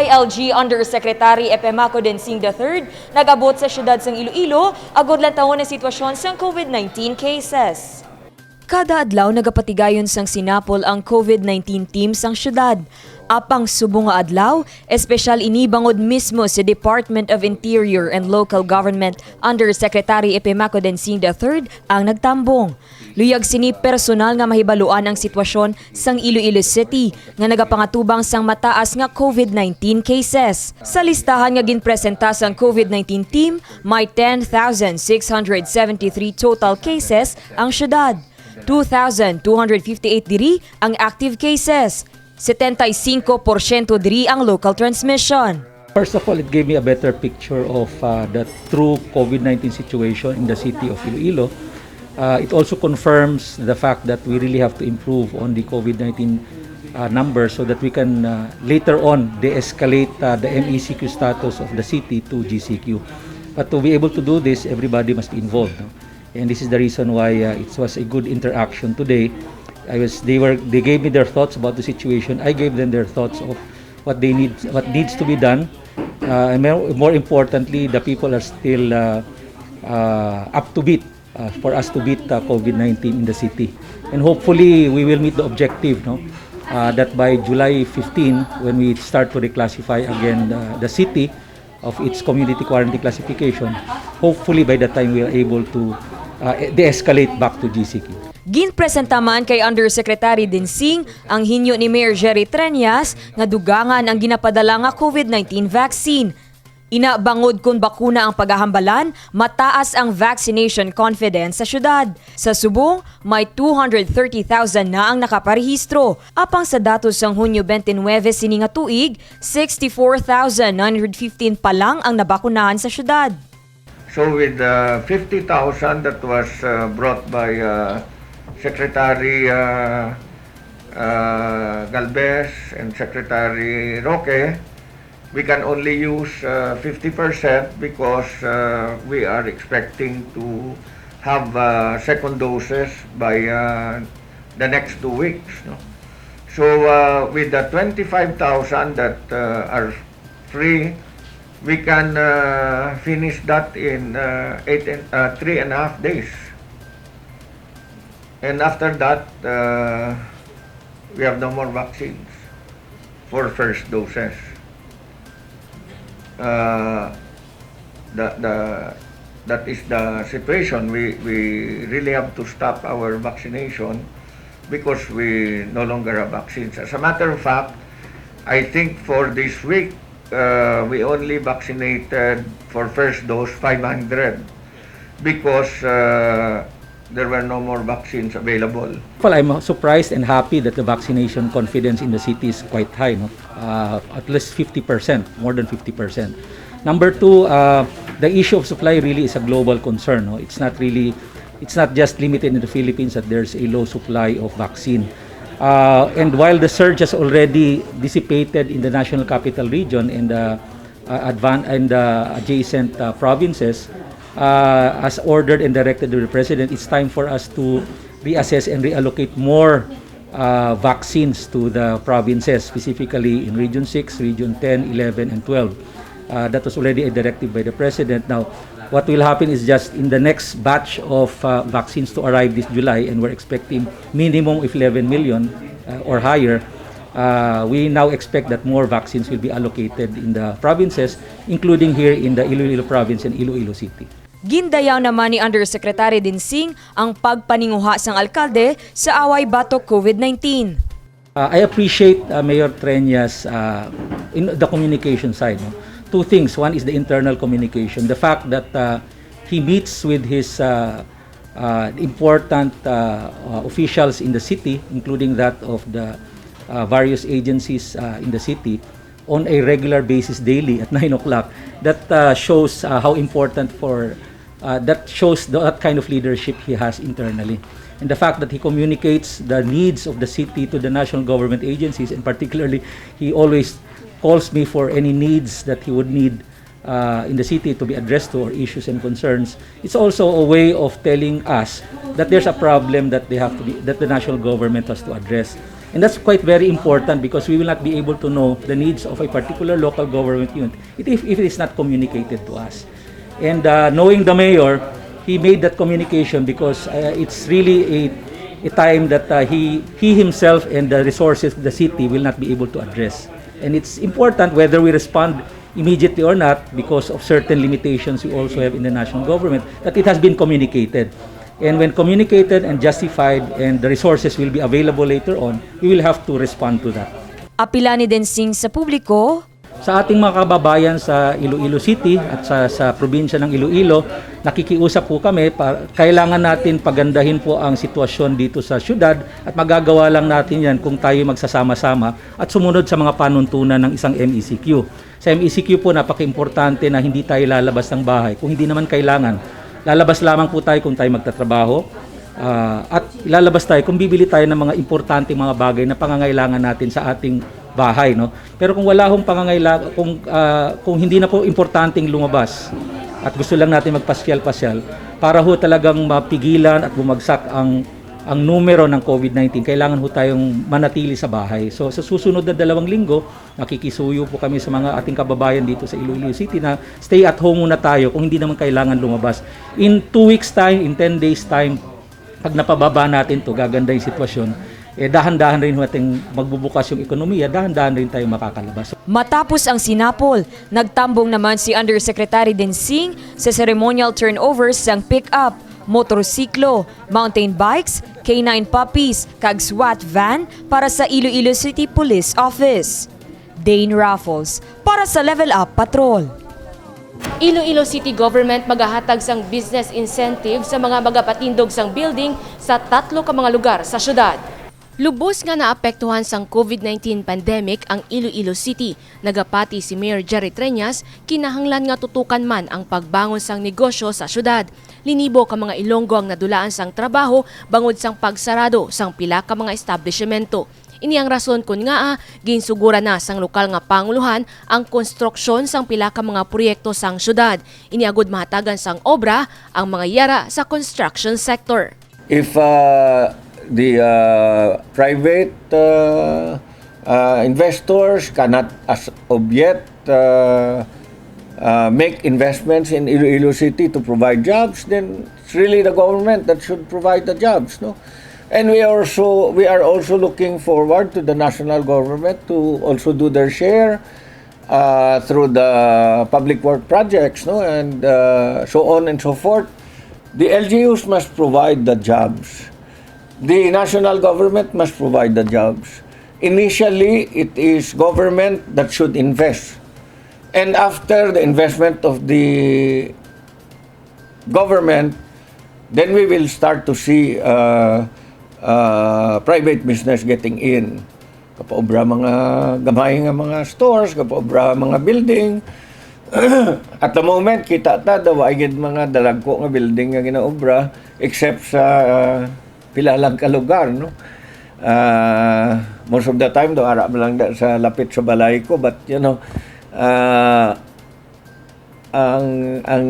DILG Undersecretary Epemaco Densing III nagabot sa syudad sang Iloilo agod lang taon na sitwasyon sang COVID-19 cases. Kada adlaw nagapatigayon sang sinapol ang COVID-19 team sang syudad. Apang subong nga adlaw, espesyal inibangod mismo si Department of Interior and Local Government Undersecretary Epemaco Densing III ang nagtambong. Luyag sini personal nga mahibaluan ang sitwasyon sang Iloilo City nga nagapangatubang sang mataas nga COVID-19 cases. Sa listahan nga ginpresenta sang COVID-19 team, may 10,673 total cases ang syudad. 2,258 diri ang active cases. 75% diri ang local transmission. First of all, it gave me a better picture of the true COVID-19 situation in the city of Iloilo. It also confirms the fact that we really have to improve on the COVID-19 numbers so that we can later on de-escalate the MECQ status of the city to GCQ. But to be able to do this, everybody must be involved. No? And this is the reason why it was a good interaction today. They gave me their thoughts about the situation. I gave them their thoughts of what needs to be done. And more importantly, the people are still up to beat for us to beat COVID-19 in the city. And hopefully, we will meet the objective, no? That by July 15, when we start to reclassify again the city of its community quarantine classification, hopefully by that time we are able to de-escalate back to GCQ. Ginpresenta man kay Undersecretary Densing ang hinyo ni Mayor Jerry Treñas nga dugangan ang ginapadala nga COVID-19 vaccine. Inabangod kung bakuna ang paghahambalan, mataas ang vaccination confidence sa syudad. Sa subong, may 230,000 na ang nakaparehistro. Apang sa datos sang Hunyo 29 sini nga tuig, 64,915 pa lang ang nabakunahan sa syudad. So with 50,000 that was brought by Secretary Galvez and Secretary Roque, we can only use 50% because we are expecting to have second doses by the next 2 weeks. No? So with the 25,000 that are free, we can finish that in 3.5 days. And after that, we have no more vaccines for first doses. That is the situation. We really have to stop our vaccination because we no longer have vaccines. As a matter of fact, I think for this week, we only vaccinated for first dose 500 because there were no more vaccines available. Well, I'm surprised and happy that the vaccination confidence in the city is quite high, no? At least 50%, more than 50%. Number two, the issue of supply really is a global concern. No? It's not just limited in the Philippines that there's a low supply of vaccine. And while the surge has already dissipated in the National Capital Region and the adjacent provinces, as ordered and directed by the President, it's time for us to reassess and reallocate more vaccines to the provinces, specifically in Region 6, Region 10, 11, and 12. That was already a directive by the President. Now, what will happen is just in the next batch of vaccines to arrive this July, and we're expecting minimum of 11 million or higher, we now expect that more vaccines will be allocated in the provinces, including here in the Iloilo Province and Iloilo City. Gindayaw naman ni Undersecretary Densing ang pagpaninguha sang alkalde sa away batok COVID-19. I appreciate Mayor Treñas in the communication side. No? Two things. One is the internal communication. The fact that he meets with his important officials in the city, including that of the various agencies in the city, on a regular basis daily at 9 o'clock. That shows how important that shows that kind of leadership he has internally. And the fact that he communicates the needs of the city to the national government agencies, and particularly he always calls me for any needs that he would need in the city to be addressed to, or issues and concerns. It's also a way of telling us that there's a problem that the national government has to address. And that's quite very important because we will not be able to know the needs of a particular local government unit if it is not communicated to us. And knowing the mayor, he made that communication because it's really a time that he himself and the resources of the city will not be able to address. And it's important whether we respond immediately or not because of certain limitations we also have in the national government, that it has been communicated. And when communicated and justified and the resources will be available later on, we will have to respond to that. Apila ni Densing sa publiko, Sa ating mga kababayan sa Iloilo City at sa probinsya ng Iloilo, nakikiusap po kami, kailangan natin pagandahin po ang sitwasyon dito sa syudad at magagawa lang natin yan kung tayo magsasama-sama at sumunod sa mga panuntunan ng isang MECQ. Sa MECQ po, napaka-importante na hindi tayo lalabas ng bahay kung hindi naman kailangan. Lalabas lamang po tayo kung tayo magtatrabaho at lalabas tayo kung bibili tayo ng mga importanteng mga bagay na pangangailangan natin sa ating bahay, no? Pero kung wala hong pangangailangan, kung hindi na po importanteng lumabas at gusto lang natin magpasyal-pasyal para ho talagang mapigilan at bumagsak ang numero ng COVID-19, kailangan ho tayong manatili sa bahay. So sa susunod na 2 linggo, nakikisuyo po kami sa mga ating kababayan dito sa Iloilo City na stay at home muna tayo kung hindi naman kailangan lumabas. In 2 weeks time, in 10 days time, pag napababa natin to, gaganda yung sitwasyon, dahan-dahan rin natin magbubukas yung ekonomiya, dahan-dahan rin tayo makakalabas. matapos ang sinapol, nagtambong naman si Undersecretary Densing sa ceremonial turnovers sang pick-up, motorsiklo, mountain bikes, K9 puppies, kag SWAT van para sa Iloilo City Police Office. Dane Raffles para sa Level Up Patrol. Iloilo City Government magahatag sang business incentive sa mga magapatindog sang building sa 3 ka mga lugar sa syudad. Lubos nga naapektuhan sang COVID-19 pandemic ang Iloilo City. Nagapati si Mayor Jerry Treñas, kinahanglan nga tutukan man ang pagbangon sang negosyo sa syudad. Linibo ka mga Ilonggo ang nadulaan sang trabaho bangod sang pagsarado sang pila ka mga establishmento. Ini ang rason kun nga ginsugura na sang lokal nga panguluhan ang konstruksyon sang pila ka mga proyekto sang syudad. Ini agud mahatagan sang obra ang mga yara sa construction sector. If the private investors cannot as of yet make investments in Iloilo City to provide jobs, then it's really the government that should provide the jobs, no? And we are also looking forward to the national government to also do their share through the public work projects, no, and so on and so forth. The LGUs must provide the jobs. The national government must provide the jobs. Initially, it is government that should invest. And after the investment of the government, then we will start to see private business getting in. Kapaobra mga gamay nga mga stores, kapaobra mga building. At the moment, kita ta daw ay mga dalagko nga building nga ginaobra except sa pila lang ka lugar, no? Most of the time daw ara lang sa lapit sa balay ko, but you know, ang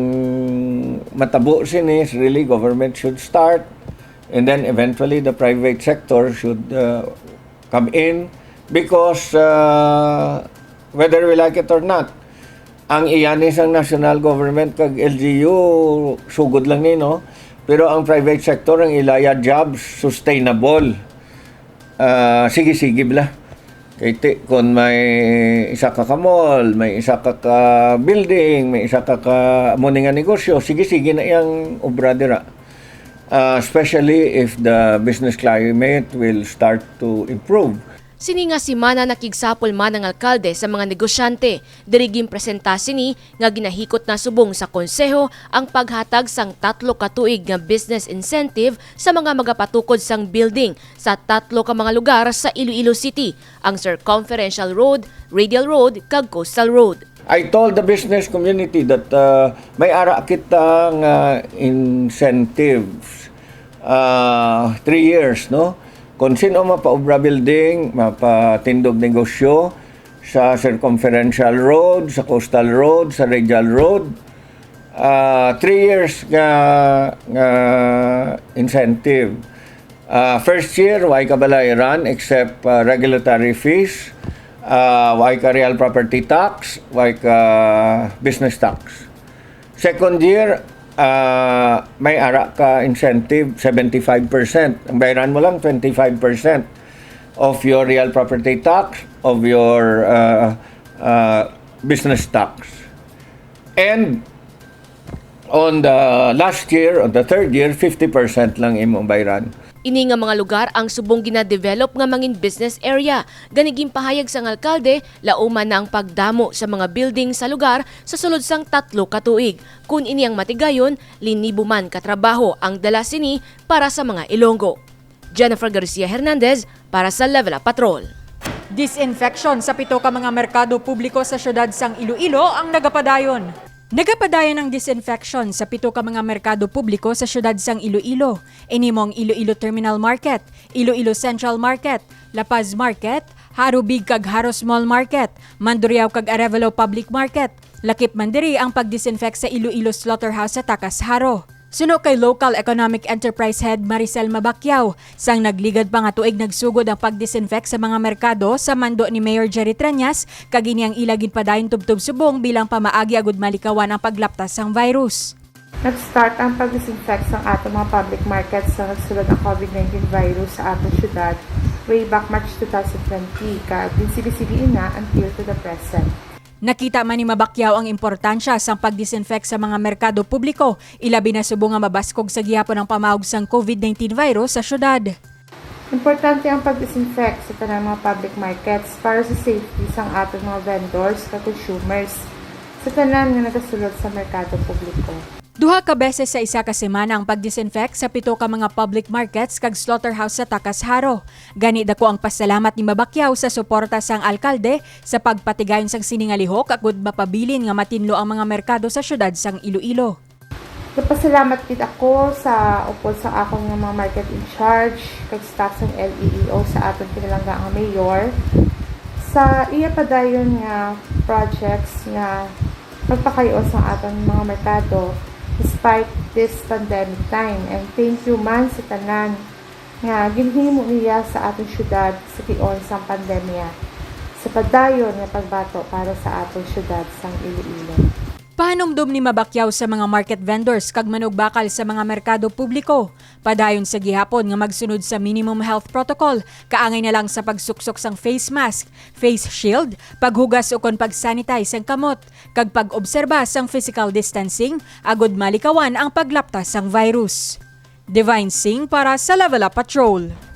matabo sini is really government should start, and then eventually the private sector should come in because whether we like it or not, ang iyanis ang national government kag LGU sugod lang ni, no? Pero ang private sector ang ilaya jobs sustainable. Sige-sige bla. Kaya kung may isa ka mall, may isa ka building, may isa ka muning nga negosyo, sige-sige na iyang obra dira. Especially if the business climate will start to improve. Sini nga si Mana nakigsapol man ang alkalde sa mga negosyante. Diriging presentasi ni nga ginahikot na subong sa konseho ang paghatag sang 3 ka tuig nga business incentive sa mga magapatukod sang building sa 3 ka mga lugar sa Iloilo City, ang Circumferential Road, Radial Road, kag Coastal Road. I told the business community that may ara kitang incentives 3 years, no? Kung sino mapaobra building, mapatindog negosyo sa Circumferential Road, sa Coastal Road, sa Radial Road, 3 years nga incentive. First year, why ka balay run except regulatory fees, why ka real property tax, why ka business tax. Second year, may ara ka incentive 75%. Ang bayaran mo lang 25% of your real property tax, of your business tax. And on the last year, on the third year, 50% lang imong bayaran. Ini nga mga lugar ang subong gina-develop nga mangin business area. Ganiging pahayag sang alkalde, lauman na ang pagdamo sa mga building sa lugar sa sulod sang 3 ka tuig. Kun ini ang matigayon, linibo man katrabaho ang dala sini para sa mga Ilonggo. Jennifer Garcia Hernandez para sa Level Up Patrol. Disinfection sa 7 ka mga merkado publiko sa syudad sang Iloilo ang nagapadayon. Nagapadayon ang disinfection sa 7 ka mga merkado publiko sa syudad sang Iloilo. Inimong Iloilo Terminal Market, Iloilo Central Market, La Paz Market, Harubig kag Haros Mall Market, Mandurriao kag Arevalo Public Market. Lakip man diri ang pagdisinfect sa Iloilo Slaughterhouse sa Takas Haro. Suno kay Local Economic Enterprise Head Maricel Mabacquiao, sang nagligad pa nga tuig nagsugod ang pagdisinfect sa mga merkado sa mando ni Mayor Jerry Treñas, kag ini ang ilagid padayon tubtob subong bilang pamaagi agud malikawan ang paglaptas sang virus. Nag-start ang pag-disinfect sa atong mga public markets sa nagsulod ng COVID-19 virus sa atong syudad way back March 2020, kag dinsibi-sibiin na until to the present. Nakita man ni Mabacquiao ang importansya sang pagdisinfect sa mga merkado publiko, ilabi na subong nga mabaskog sa gihapon ng pamaog sang COVID-19 virus sa syudad. Importante ang pag-disinfect sa tanang mga public markets para sa safety sang atong mga vendors at consumers sa tanan nga nagasulod sa merkado publiko. 2 ka beses sa isa ka semana ang pagdisinfect sa 7 ka mga public markets kag slaughterhouse sa Takas Haro. Gani dako ang pasalamat ni Mabacquiao sa suporta sang alkalde sa pagpatigayon sang siningalihok agud mapabilin nga matinlo ang mga merkado sa syudad sang Iloilo. Nagpasalamat gid ako sa upod sa akong nga mga market in charge kag staff sang LEEO sa atong pinalangga nga mayor sa iya padayon nga projects nga pagpakayo sa atong mga merkado despite this pandemic time. And thank you man sa tanan nga ginhimo niya sa atong syudad sa tiyon sang pandemya sa padayon nga pagbato para sa atong syudad sang Iloilo. Pahanumdum ni Mabacquiao sa mga market vendors kag manugbakal sa mga merkado publiko. Padayon sa gihapon nga magsunod sa minimum health protocol, kaangay na lang sa pagsuksok sang face mask, face shield, paghugas o kon pag-sanitize ang kamot, kag pag-obserba sang physical distancing, agud malikawan ang paglaptas sang virus. Divine Singh para sa Level Up Patrol.